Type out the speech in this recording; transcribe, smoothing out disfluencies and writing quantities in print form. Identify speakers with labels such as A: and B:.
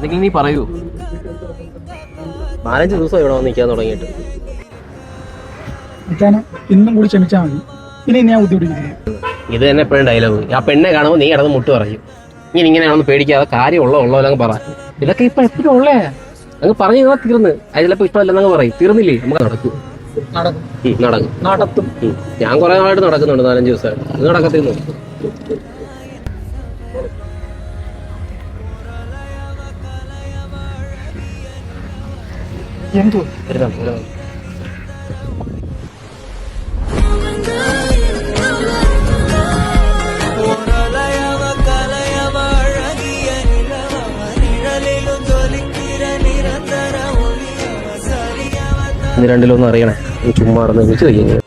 A: എന്തെങ്കിലും നീ പറയൂ. 4-5 ദിവസം ഇവിടെ വന്ന് നിൽക്കാൻ തുടങ്ങിയിട്ട്.
B: ഇന്നും കൂടി ക്ഷമിച്ചാൽ മതി. ഇനി ഞാൻ ബുദ്ധിമുട്ടിക്കുന്നു.
A: ഇത് തന്നെ എപ്പോഴും ഡയലോഗ്. ആ പെണ്ണെ കാണുമ്പോൾ നീ കിടന്ന് മുട്ട് പറയും. ഇങ്ങനെയാണെന്ന് പേടിക്കാതെ കാര്യം ഉള്ളോ അങ്ങ് പറ. ഇതൊക്കെ ഇപ്പൊ എപ്പോഴും ഉള്ളേ അങ്ങ് പറഞ്ഞു കഴിഞ്ഞാൽ തീർന്ന്. അത് ചിലപ്പോൾ ഇഷ്ടമല്ലെന്നങ്ങ് പറയും. തീർന്നില്ലേ? നമുക്ക് നടക്കും. നടത്തും. ഞാൻ കുറെ നാളായിട്ട് നടക്കുന്നുണ്ട്, 4-5 ദിവസമായിട്ട്. അത് നടക്കത്തിന്നു.
B: എന്തോ
A: ഇന്ന് രണ്ടിലൊന്നും അറിയണേ. ചുമ്മാ വിളിച്ചു കഴിയും.